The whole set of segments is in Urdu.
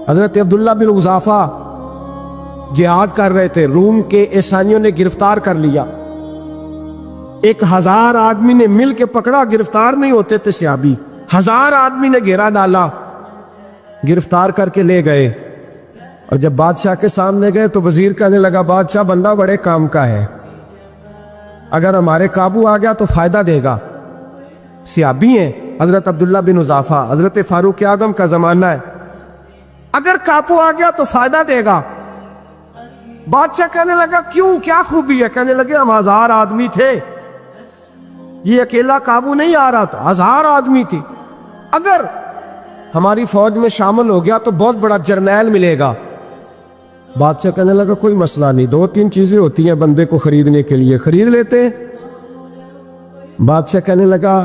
حضرت عبداللہ بن حذافہ جہاد کر رہے تھے، روم کے عیسائیوں نے گرفتار کر لیا، 1000 آدمی نے مل کے پکڑا، گرفتار نہیں ہوتے تھے صحابی، 1000 آدمی نے گھیرا ڈالا، گرفتار کر کے لے گئے، اور جب بادشاہ کے سامنے گئے تو وزیر کہنے لگا بادشاہ بندہ بڑے کام کا ہے، اگر ہمارے قابو آ گیا تو فائدہ دے گا۔ صحابی ہیں حضرت عبداللہ بن حذافہ، حضرت فاروق اعظم کا زمانہ ہے، اگر قابو آ گیا تو فائدہ دے گا۔ بادشاہ کہنے لگا کیوں، کیا خوبی ہے؟ کہنے لگے ہم 1000 آدمی تھے، یہ اکیلا قابو نہیں آ رہا تھا، 1000 آدمی تھی، اگر ہماری فوج میں شامل ہو گیا تو بہت بڑا جرنیل ملے گا۔ بادشاہ کہنے لگا کوئی مسئلہ نہیں، 2-3 چیزیں ہوتی ہیں بندے کو خریدنے کے لیے، خرید لیتے ہیں۔ بادشاہ کہنے لگا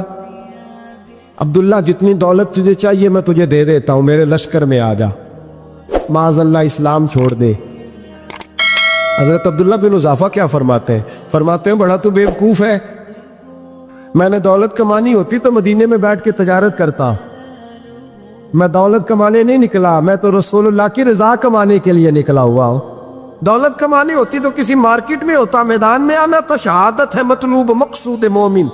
عبداللہ جتنی دولت تجھے چاہیے میں تجھے دے دیتا ہوں، میرے لشکر میں آ جا، معاذ اللہ اسلام چھوڑ دے۔ حضرت عبداللہ بن حذافہ کیا فرماتے ہیں؟ فرماتے ہیں بڑا تو بیوقوف ہے، میں نے دولت کمانی ہوتی تو مدینے میں بیٹھ کے تجارت کرتا، میں دولت کمانے نہیں نکلا، میں تو رسول اللہ کی رضا کمانے کے لیے نکلا ہوا ہوں۔ دولت کمانی ہوتی تو کسی مارکیٹ میں ہوتا، میدان میں آنا تو شہادت ہے مطلوب مقصود مومن،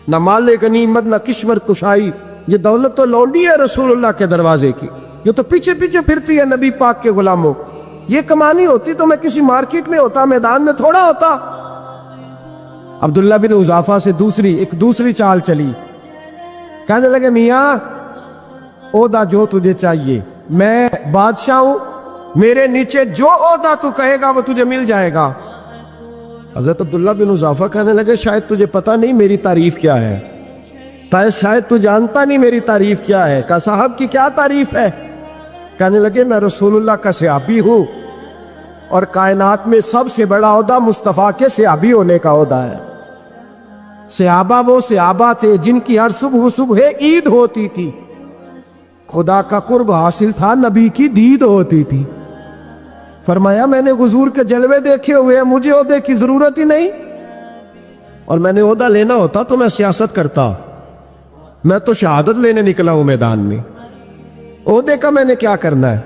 نہ مال غنیمت نہ کشور کشائی، یہ دولت تو لونڈی ہے رسول اللہ کے دروازے کی، یہ تو پیچھے پیچھے پھرتی ہے نبی پاک کے غلاموں، یہ کمانی ہوتی تو میں کسی مارکیٹ میں ہوتا، میدان میں تھوڑا ہوتا۔ عبداللہ بن حذافہ سے دوسری چال چلی، کہنے لگے میاں عہدہ جو تجھے چاہیے، میں بادشاہ ہوں، میرے نیچے جو عہدہ تو کہے گا وہ تجھے مل جائے گا۔ حضرت عبداللہ بن حذافہ کہنے لگے شاید تجھے پتہ نہیں میری تعریف کیا ہے، شاید تو جانتا نہیں میری تعریف کیا ہے۔ کہا صاحب کی کیا تعریف ہے؟ کہنے لگے میں رسول اللہ کا صحابی ہوں، اور کائنات میں سب سے بڑا عہدہ مصطفیٰ کے صحابی ہونے کا عہدہ ہے۔ صحابہ وہ صحابہ تھے جن کی ہر صبح عید ہوتی تھی، خدا کا قرب حاصل تھا، نبی کی دید ہوتی تھی۔ فرمایا میں نے حضور کے جلوے دیکھے ہوئے ہیں، مجھے عہدے کی ضرورت ہی نہیں، اور میں نے عہدہ لینا ہوتا تو میں سیاست کرتا، میں تو شہادت لینے نکلا ہوں میدان میں، عہدے کا میں نے کیا کرنا ہے؟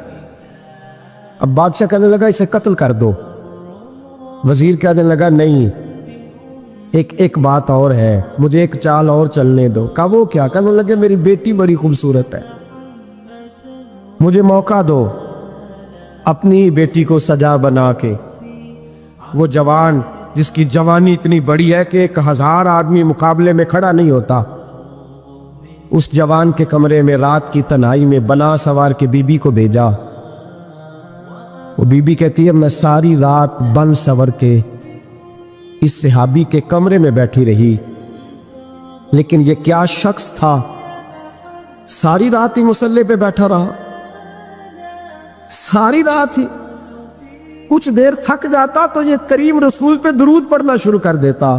اب بادشاہ کہنے لگا اسے قتل کر دو، وزیر کہنے لگا نہیں، ایک بات اور ہے، مجھے ایک چال اور چلنے دو۔ کہا وہ کیا؟ کہنے لگے میری بیٹی بڑی خوبصورت ہے، مجھے موقع دو، اپنی بیٹی کو سجا بنا کے، وہ جوان جس کی جوانی اتنی بڑی ہے کہ 1000 آدمی مقابلے میں کھڑا نہیں ہوتا، اس جوان کے کمرے میں رات کی تنہائی میں بنا سوار کے بی بی کو بھیجا۔ وہ بی بی کہتی ہے میں ساری رات بن سور کے اس صحابی کے کمرے میں بیٹھی رہی، لیکن یہ کیا شخص تھا، ساری رات ہی مصلی پہ بیٹھا رہا، ساری رات ہی، کچھ دیر تھک جاتا تو یہ کریم رسول پہ درود پڑھنا شروع کر دیتا۔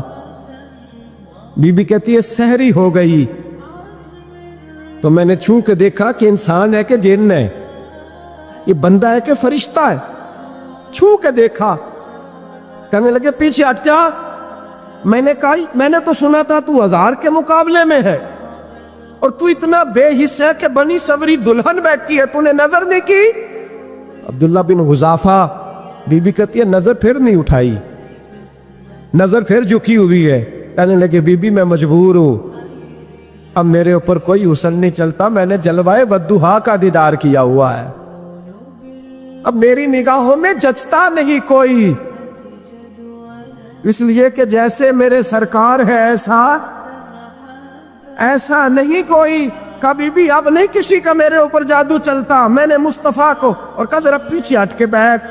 بی بی کہتی ہے سحری ہو گئی تو میں نے چھو کے دیکھا کہ انسان ہے کہ جن ہے، یہ بندہ ہے کہ فرشتہ ہے، چھو کے دیکھا۔ کہنے لگے پیچھے ہٹ جا، میں نے کہا میں نے تو سنا تھا تو 1000 کے مقابلے میں ہے، اور تو اتنا بے حس ہے کہ بنی سوری دلہن بیٹھی ہے، تو نے نظر نہیں کی؟ عبداللہ بن حذافہ، بی بی کہتی ہے نظر پھر نہیں اٹھائی، نظر پھر جھکی ہوئی ہے۔ کہنے لگے بی بی میں مجبور ہوں، اب میرے اوپر کوئی حسن نہیں چلتا، میں نے جلوائے ودھا کا دیدار کیا ہوا ہے، اب میری نگاہوں میں جچتا نہیں کوئی، اس لیے کہ جیسے میرے سرکار ہے ایسا نہیں کوئی، کبھی بھی اب نہیں کسی کا میرے اوپر جادو چلتا، میں نے مصطفیٰ کو، اور کہا ذرا پیچھے ہٹ کے بیٹھ،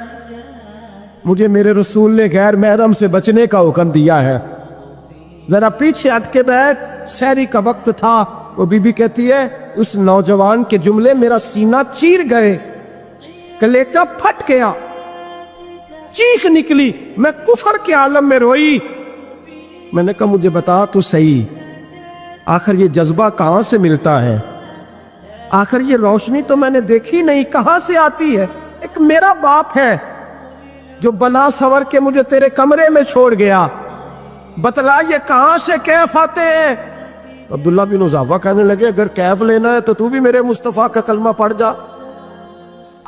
مجھے میرے رسول نے غیر محرم سے بچنے کا حکم دیا ہے، ذرا پیچھے ہٹ کے بیٹھ۔ سحری کا وقت تھا، وہ بی بی کہتی ہے اس نوجوان کے جملے میرا سینہ چیر گئے، کلیجہ پھٹ گیا، چیخ نکلی، میں کفر کے عالم میں روئی۔ میں نے کہا مجھے بتا تو صحیح، آخر یہ جذبہ کہاں سے ملتا ہے، آخر یہ روشنی تو میں نے دیکھی نہیں، کہاں سے آتی ہے؟ ایک میرا باپ ہے جو بنا سور کے مجھے تیرے کمرے میں چھوڑ گیا، بتلا یہ کہاں سے کیف آتے ہیں؟ عبداللہ بن حذافہ کہنے لگے اگر کیف لینا ہے تو بھی میرے مصطفیٰ کا کلمہ پڑھ جا،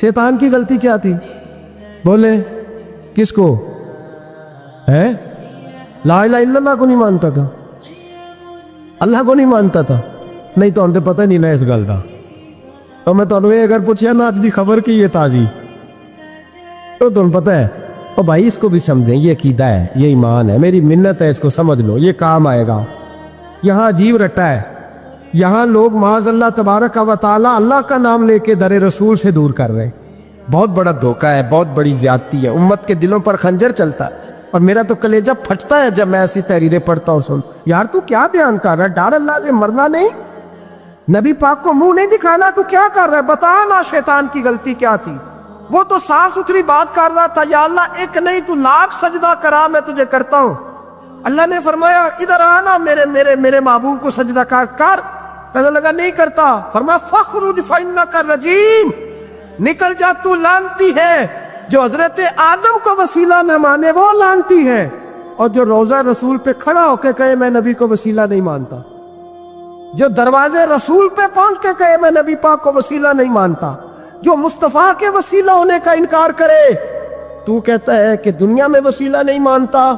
شیطان کی غلطی کیا تھی؟ بولے کس کو ہے؟ لا الہ الا اللہ کو نہیں مانتا تھا، اللہ کو نہیں مانتا تھا؟ نہیں تو انہیں پتہ نہیں نا اس گل دا۔ تو میں تمہیں اگر پوچھا نا اج دی خبر کی یہ تازی تو تمہیں پتہ ہے، اور بھائی اس کو بھی سمجھیں، یہ عقیدہ ہے، یہ ایمان ہے، میری منت ہے، اس کو سمجھ لو، یہ کام آئے گا۔ یہاں عجیب رٹا ہے، یہاں لوگ معاذ اللہ تبارک و تعالی اللہ کا نام لے کے در رسول سے دور کر رہے ہیں۔ بہت بڑا دھوکہ ہے، بہت بڑی زیادتی ہے، امت کے دلوں پر خنجر چلتا ہے، اور میرا تو کلیجہ پھٹتا ہے جب میں ایسی تحریریں پڑھتا ہوں۔ سن یار تو کیا بیان کر رہا ہے؟ ڈر اللہ سے مرنا نہیں، نبی پاک کو منہ نہیں دکھانا، تو کیا کر رہا ہے؟ بتا نا شیطان کی غلطی کیا تھی؟ وہ تو صاف ستھری بات کر رہا تھا، یا اللہ ایک نہیں تو لاکھ سجدہ کرا میں تجھے کرتا ہوں۔ اللہ نے فرمایا ادھر آنا، میرے محبوب کو سجدہ کر۔ کہنے لگا نہیں کرتا، فرمایا فخرج فإنک رجیم، نکل جا تو لعنتی ہے۔ جو حضرت آدم کو وسیلہ نہ مانے وہ لعنتی ہے، اور جو روضہ رسول پہ کھڑا ہو کے کہے میں نبی کو وسیلہ نہیں مانتا، جو دروازے رسول پہ پہنچ کے کہے میں نبی پاک کو وسیلہ نہیں مانتا، جو مصطفیٰ کے وسیلہ ہونے کا انکار کرے، تو کہتا ہے کہ دنیا میں وسیلہ نہیں مانتا۔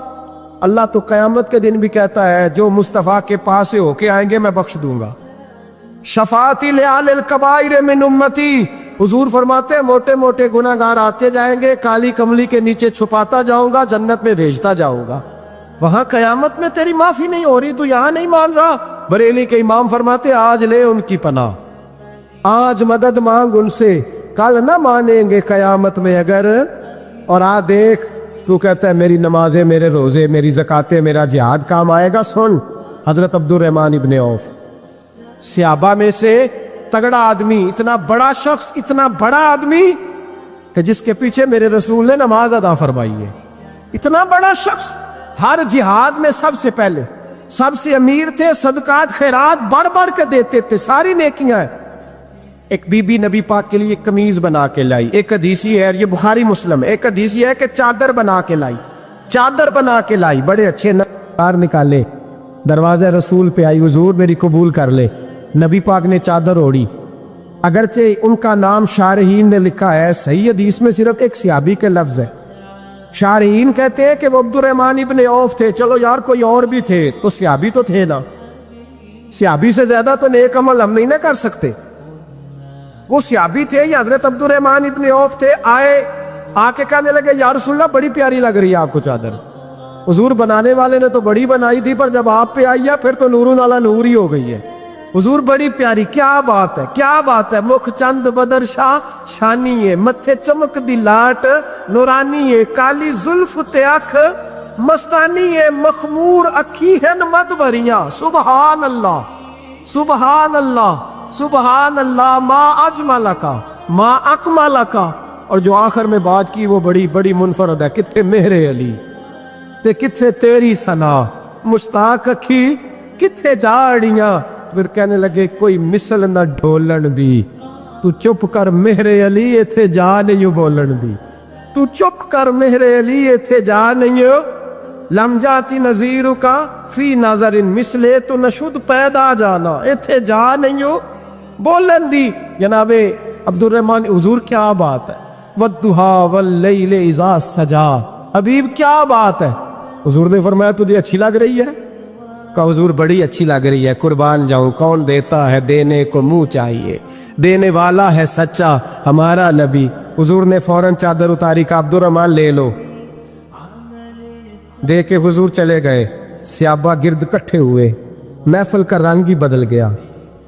اللہ تو قیامت کے دن بھی کہتا ہے جو مصطفیٰ کے پاس سے ہو کے آئیں گے میں بخش دوں گا۔ شفاعتی لآل الکبائر من امتی، حضور فرماتے ہیں موٹے موٹے گناہ گار آتے جائیں گے، کالی کملی کے نیچے چھپاتا جاؤں گا، جنت میں بھیجتا جاؤں گا۔ وہاں قیامت میں تیری معافی نہیں ہو رہی، تو یہاں نہیں مان رہا۔ بریلی کے امام فرماتے آج لے ان کی پناہ، آج مدد مانگ ان سے، کل نہ مانیں گے قیامت میں اگر۔ اور دیکھ تو کہتا ہے میری نمازیں، میرے روزے، میری زکاتیں، میرا جہاد کام آئے گا۔ سن حضرت عبد الرحمن ابن عوف، صحابہ میں سے تگڑا آدمی، اتنا بڑا شخص، اتنا بڑا آدمی کہ جس کے پیچھے میرے رسول نے نماز ادا فرمائی ہے، اتنا بڑا شخص، ہر جہاد میں سب سے پہلے، سب سے امیر تھے، صدقات خیرات بڑھ بڑھ کے دیتے تھے، ساری نیکیاں ہیں۔ ایک بی بی نبی پاک کے لیے ایک قمیض بنا کے لائی، ایک حدیثی ہے، یہ بخاری مسلم ہے، ایک حدیثی ہے کہ چادر بنا کے لائی، چادر بنا کے لائی، بڑے اچھے نقار نکالے، دروازے رسول پہ آئی، حضور میری قبول کر لے۔ نبی پاک نے چادر اوڑی، اگرچہ ان کا نام شارحین نے لکھا ہے، صحیح حدیث میں صرف ایک صحابی کے لفظ ہے۔ شارحین کہتے ہیں کہ وہ عبد الرحمن ابن عوف تھے، چلو یار کوئی اور بھی تھے تو صحابی تو تھے نا، صحابی سے زیادہ تو نیک عمل ہم نہیں نہ کر سکتے۔ وہ صحابی تھے یا حضرت عبد الرحمن ابن عوف تھے، آ کے کہنے لگے یا رسول اللہ بڑی پیاری لگ رہی ہے آپ کو چادر۔ حضور بنانے والے نے تو بڑی بنائی تھی، پر جب آپ پہ آئی ہے پھر تو نور علی نور ہی ہو گئی ہے۔ حضور بڑی پیاری، کیا بات ہے، کیا بات ہے، مکھ چند بدر شاہ شانی ہے، متھے چمک دی لاٹ نورانی ہے، کالی زلف تے اکھ مستانی ہے، مخمور اکھی ہیں مدبریاں۔ سبحان اللہ سبحان اللہ سبحان اللہ، ما اجملکا ما اکملکا۔ اور جو آخر میں بات کی وہ بڑی بڑی منفرد ہے، کتھے مہر علی تے کتھے تیری ثنا، مشتاق اکھی کتھے جاڑیاں۔ پھر کہنے لگے کوئی مثل نہ ڈھولن دی، تو چپ کر مہر علی ایتھے جا نہیں بولن دی، تو چپ کر مہر علی ایتھے جا نہیں لم جاتی نظیر کا فی نظر مثلے، تو نشد پیدا جانا ایتھے جا نہیں بولن دی۔ جناب عبد الرحمن، حضور کیا بات ہے، والضحیٰ واللیل اذا سجا، حبیب کیا بات ہے۔ حضور نے فرمایا تجھے اچھی لگ رہی ہے؟ کہا حضور بڑی اچھی لگ رہی ہے، قربان جاؤں، کون دیتا ہے دینے کو منہ چاہیے، دینے والا ہے سچا ہمارا نبی۔ حضور نے فوراً چادر اتاری، کہا عبد الرحمن لے لو، دے کے حضور چلے گئے۔ صحابہ گرد کٹھے ہوئے، محفل کا رنگ ہی بدل گیا۔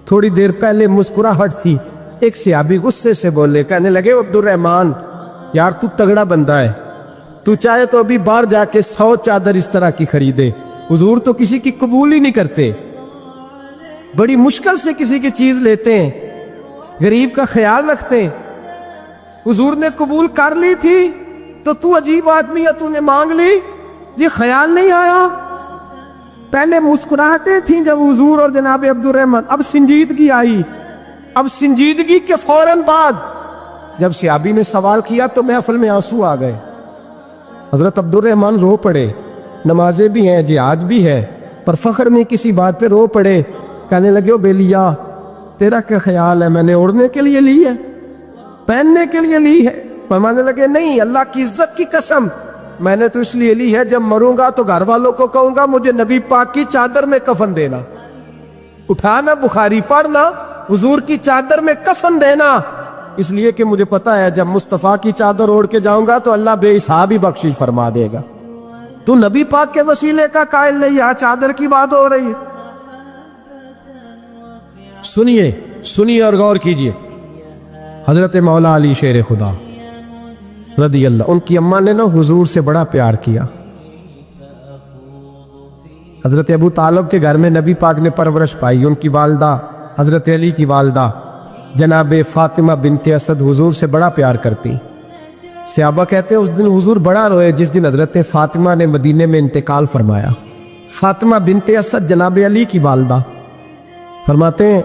تھوڑی دیر پہلے مسکراہٹ تھی، ایک صحابی غصے سے بولے، کہنے لگے عبد الرحمن یار تو تگڑا بندہ ہے، تو چاہے تو ابھی باہر جا کے 100 چادر اس طرح کی خریدے، حضور تو کسی کی قبول ہی نہیں کرتے، بڑی مشکل سے کسی کی چیز لیتے ہیں، غریب کا خیال رکھتے ہیں۔ حضور نے قبول کر لی تھی تو عجیب آدمی ہے، تو نے مانگ لی، یہ خیال نہیں آیا۔ پہلے مسکراہٹیں تھیں جب حضور اور جناب عبد الرحمن، اب سنجیدگی آئی۔ اب سنجیدگی کے فوراً بعد جب صحابی نے سوال کیا تو محفل میں آنسو آ گئے۔ حضرت عبد الرحمن رو پڑے، نمازیں بھی ہیں، جہاد بھی ہے، پر فخر میں کسی بات پہ رو پڑے۔ کہنے لگے او بیلیا تیرا کیا خیال ہے، میں نے اڑنے کے لیے لی ہے؟ پہننے کے لیے لی ہے؟ فرمانے لگے نہیں، اللہ کی عزت کی قسم، میں نے تو اس لیے لی ہے جب مروں گا تو گھر والوں کو کہوں گا مجھے نبی پاک کی چادر میں کفن دینا، اٹھانا بخاری پڑھنا، حضور کی چادر میں کفن دینا، اس لیے کہ مجھے پتا ہے جب مصطفیٰ کی چادر اوڑھ کے جاؤں گا تو اللہ بے حساب ہی بخشش فرما دے گا۔ تو نبی پاک کے وسیلے کا قائل نہیں، یہاں چادر کی بات ہو رہی ہے۔ سنیے اور غور کیجئے، حضرت مولا علی شیر خدا رضی اللہ، ان کی اماں نے نا حضور سے بڑا پیار کیا۔ حضرت ابو طالب کے گھر میں نبی پاک نے پرورش پائی۔ ان کی والدہ حضرت علی کی والدہ جناب فاطمہ بنت اسد حضور سے بڑا پیار کرتی۔ صحابہ کہتے ہیں اس دن حضور بڑا روئے جس دن حضرت فاطمہ نے مدینے میں انتقال فرمایا۔ فاطمہ بنت اسد جناب علی کی والدہ فرماتے ہیں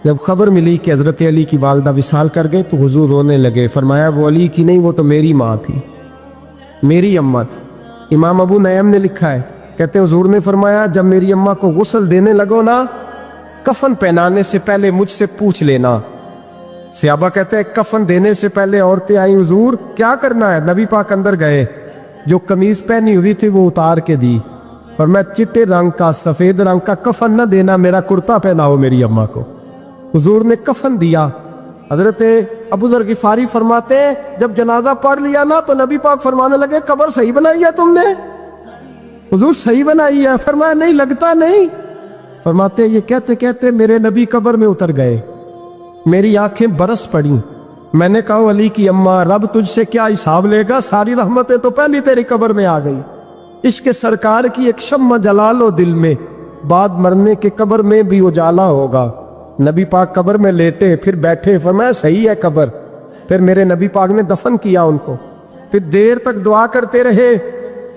جب خبر ملی کہ حضرت علی کی والدہ وصال کر گئے تو حضور رونے لگے۔ فرمایا وہ علی کی نہیں، وہ تو میری ماں تھی، میری اماں تھی۔ امام ابو نعیم نے لکھا ہے، کہتے ہیں حضور نے فرمایا جب میری اماں کو غسل دینے لگو نا، کفن پہنانے سے پہلے مجھ سے پوچھ لینا۔ صحابہ کہتے ہیں کفن دینے سے پہلے عورتیں آئیں، حضور کیا کرنا ہے؟ نبی پاک اندر گئے، جو قمیض پہنی ہوئی تھی وہ اتار کے دی، اور میں چٹے رنگ کا سفید رنگ کا کفن نہ دینا، میرا کرتا پہناؤ میری اماں کو۔ حضور نے کفن دیا۔ حضرت ابو ذر غفاری فرماتے ہیں جب جنازہ پڑھ لیا نا تو نبی پاک فرمانے لگے قبر صحیح بنائی ہے تم نے؟ حضور صحیح بنائی ہے؟ فرمایا نہیں، لگتا نہیں۔ فرماتے یہ کہتے کہتے میرے نبی قبر میں اتر گئے، میری آنکھیں برس پڑیں۔ میں نے کہا علی کی اماں رب تجھ سے کیا حساب لے گا، ساری رحمتیں تو پہلی تیری قبر میں آ گئی۔ عشق سرکار کی ایک شمع جلا لو دل میں، بعد مرنے کے قبر میں بھی اجالا ہوگا۔ نبی پاک قبر میں لیٹے پھر بیٹھے، فرمایا صحیح ہے قبر۔ پھر میرے نبی پاک نے دفن کیا ان کو، پھر دیر تک دعا کرتے رہے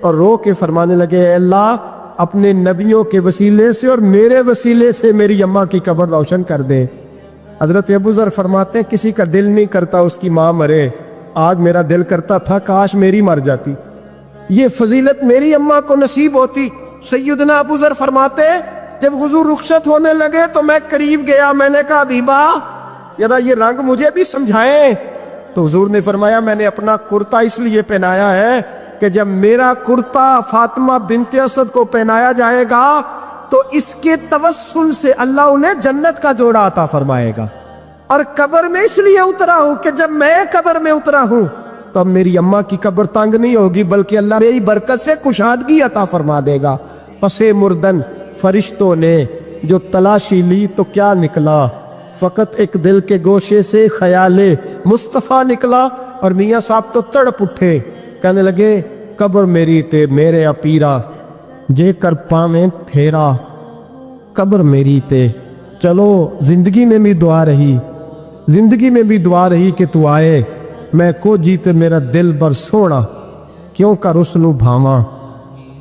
اور رو کے فرمانے لگے اے اللہ اپنے نبیوں کے وسیلے سے اور میرے وسیلے سے میری اماں کی قبر روشن کر دے۔ حضرت ابو ذر فرماتے ہیں کسی کا دل نہیں کرتا اس کی ماں مرے، آج میرا دل کرتا تھا کاش میری مر جاتی، یہ فضیلت میری اماں کو نصیب ہوتی۔ سیدنا ابو ذر فرماتے جب حضور رخصت ہونے لگے تو میں قریب گیا، میں نے کہا حبیبہ ذرا یہ رنگ مجھے بھی سمجھائیں۔ تو حضور نے فرمایا میں نے اپنا کرتا اس لیے پہنایا ہے کہ جب میرا کرتا فاطمہ بنت اسد کو پہنایا جائے گا تو اس کے توسل سے اللہ انہیں جنت کا جوڑا عطا فرمائے گا، اور قبر میں اس لیے اترا ہوں کہ جب میں قبر میں اترا ہوں تو اب میری اماں کی قبر تنگ نہیں ہوگی بلکہ اللہ میری برکت سے کشادگی عطا فرما دے گا۔ پس مردن فرشتوں نے جو تلاشی لی تو کیا نکلا، فقط ایک دل کے گوشے سے خیال مصطفیٰ نکلا، اور میاں صاحب تو تڑپ اٹھے، کہنے لگے قبر میری تے میرے اپیرا جے کر پاویں پھیرا، قبر میری تے چلو زندگی میں بھی دعا رہی، زندگی میں بھی دعا رہی کہ تو آئے، میں کو جیتے میرا دل بر سونا کیوں کر اس نو بھاواں،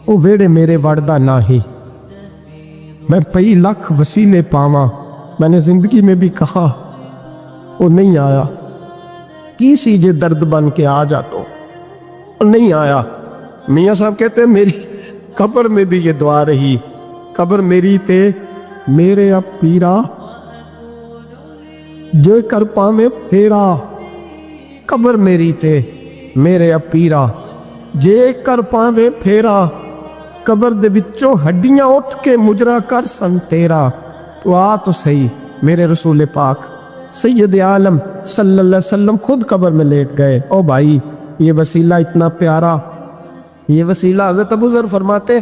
او ویڑے میرے وڑدا نہ ہی، میں پئی لکھ وسیلے پاواں، میں نے زندگی میں بھی کہا وہ نہیں آیا، کی سی جے درد بن کے آ جا تو نہیں آیا۔ میاں صاحب کہتے ہیں میری قبر میں بھی یہ دعا رہی، قبر میری تے میرے اب پیرا جو کر پاویں پھیرا، قبر میری تے میرے اب پیرا جے کر پاویں پھیرا، قبر دے وچوں ہڈیاں اٹھ کے مجرا کر سن تیرا، تو آ تو صحیح۔ میرے رسول پاک سید عالم صلی اللہ علیہ وسلم خود قبر میں لیٹ گئے۔ او بھائی یہ وسیلہ اتنا پیارا، یہ وسیلہ حضرت ابو ذر فرماتے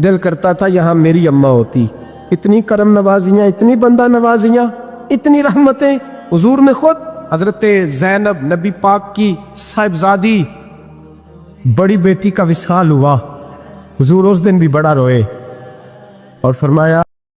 دل کرتا تھا یہاں میری اماں ہوتی، اتنی کرم نوازیاں، اتنی بندہ نوازیاں، اتنی رحمتیں۔ حضور نے خود حضرت زینب نبی پاک کی صاحبزادی بڑی بیٹی کا وصال ہوا، حضور اس دن بھی بڑا روئے اور فرمایا